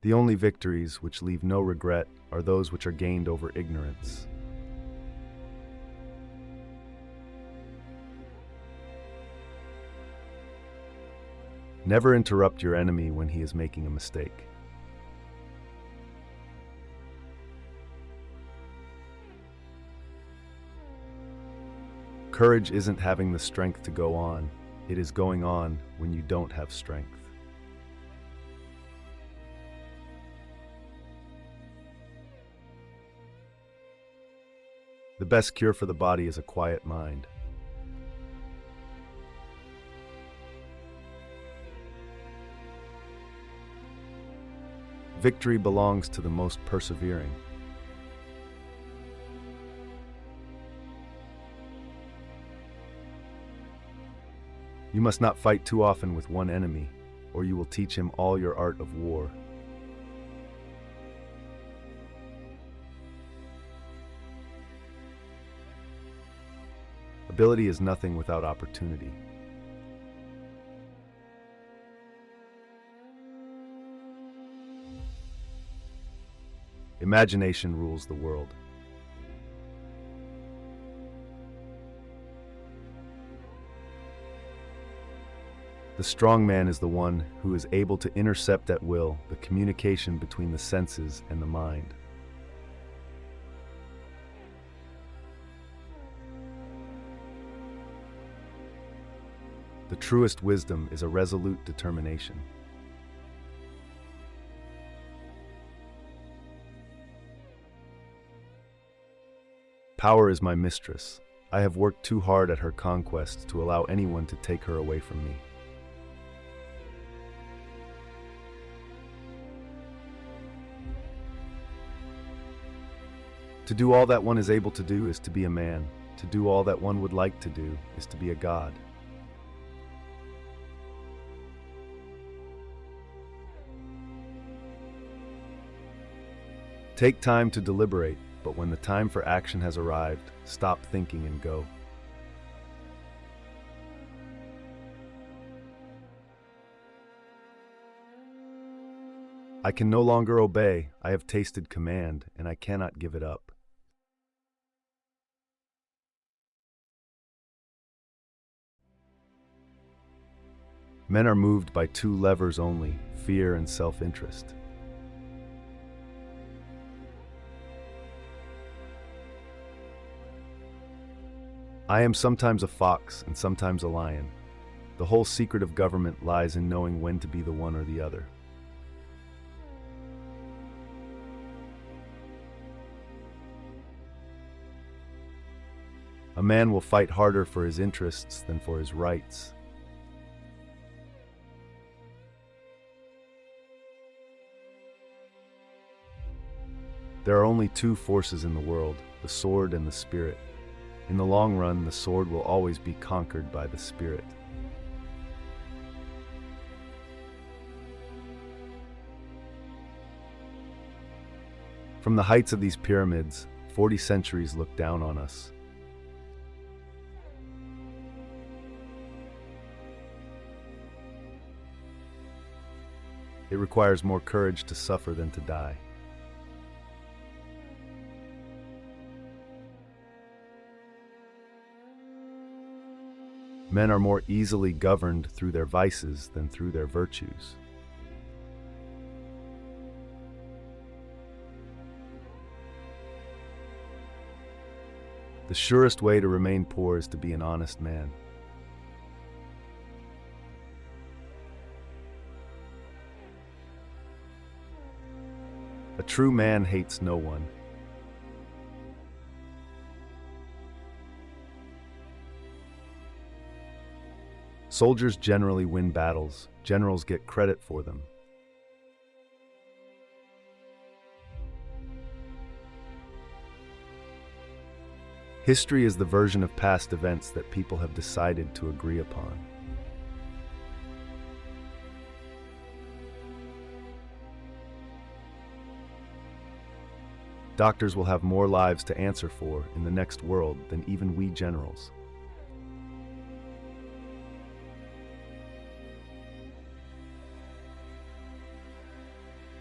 The only victories which leave no regret are those which are gained over ignorance. Never interrupt your enemy when he is making a mistake. Courage isn't having the strength to go on. It is going on when you don't have strength. The best cure for the body is a quiet mind. Victory belongs to the most persevering. You must not fight too often with one enemy, or you will teach him all your art of war. Ability is nothing without opportunity. Imagination rules the world. The strong man is the one who is able to intercept at will the communication between the senses and the mind. The truest wisdom is a resolute determination. Power is my mistress. I have worked too hard at her conquest to allow anyone to take her away from me. To do all that one is able to do is to be a man. To do all that one would like to do is to be a god. Take time to deliberate, but when the time for action has arrived, stop thinking and go. I can no longer obey. I have tasted command, and I cannot give it up. Men are moved by two levers only, fear and self-interest. I am sometimes a fox and sometimes a lion. The whole secret of government lies in knowing when to be the one or the other. A man will fight harder for his interests than for his rights. There are only two forces in the world, the sword and the spirit. In the long run, the sword will always be conquered by the spirit. From the heights of these pyramids, 40 centuries look down on us. It requires more courage to suffer than to die. Men are more easily governed through their vices than through their virtues. The surest way to remain poor is to be an honest man. A true man hates no one. Soldiers generally win battles. Generals get credit for them. History is the version of past events that people have decided to agree upon. Doctors will have more lives to answer for in the next world than even we generals.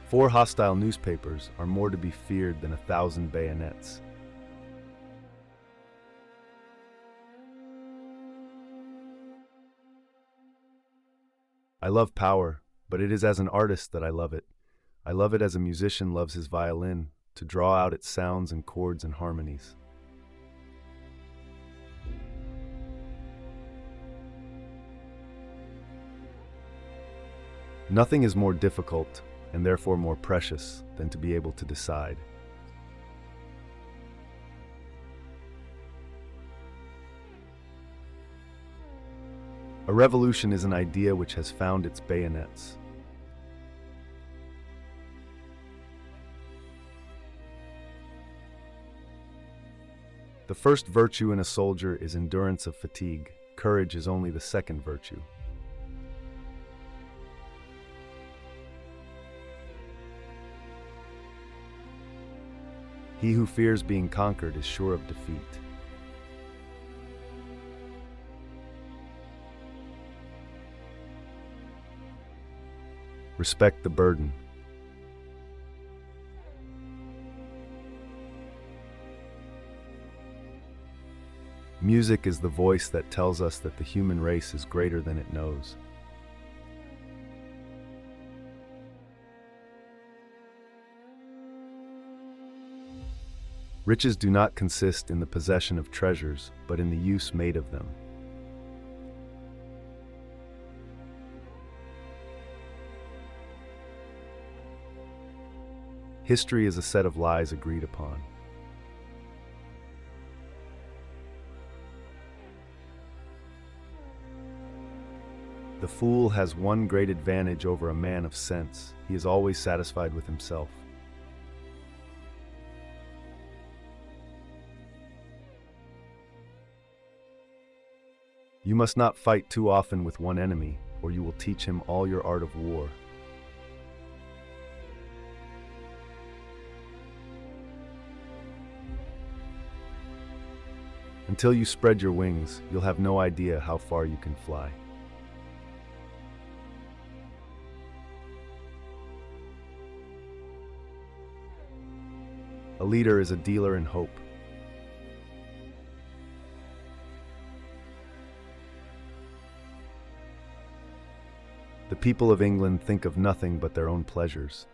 4 hostile newspapers are more to be feared than 1,000 bayonets. I love power, but it is as an artist that I love it. I love it as a musician loves his violin, to draw out its sounds and chords and harmonies. Nothing is more difficult, and therefore more precious, than to be able to decide. A revolution is an idea which has found its bayonets. The first virtue in a soldier is endurance of fatigue. Courage is only the second virtue. He who fears being conquered is sure of defeat. Respect the burden. Music is the voice that tells us that the human race is greater than it knows. Riches do not consist in the possession of treasures, but in the use made of them. History is a set of lies agreed upon. The fool has one great advantage over a man of sense. He is always satisfied with himself. You must not fight too often with one enemy, or you will teach him all your art of war. Until you spread your wings, you'll have no idea how far you can fly. A leader is a dealer in hope. The people of England think of nothing but their own pleasures.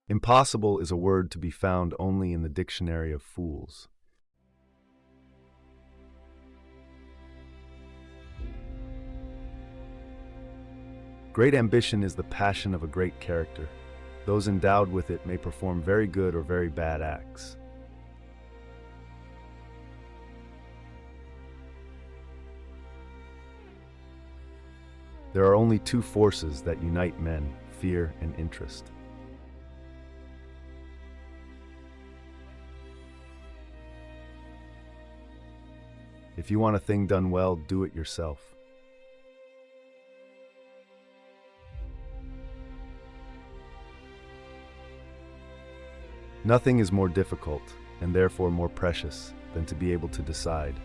Impossible is a word to be found only in the dictionary of fools. Great ambition is the passion of a great character. Those endowed with it may perform very good or very bad acts. There are only two forces that unite men: fear and interest. If you want a thing done well, do it yourself. Nothing is more difficult, and therefore more precious, than to be able to decide.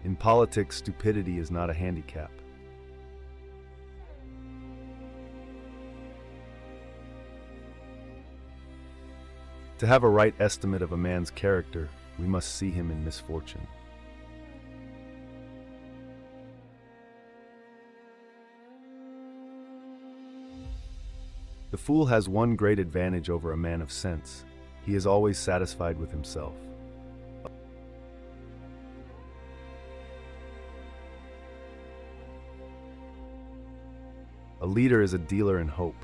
In politics, stupidity is not a handicap. To have a right estimate of a man's character, we must see him in misfortune. The fool has one great advantage over a man of sense. He is always satisfied with himself. A leader is a dealer in hope.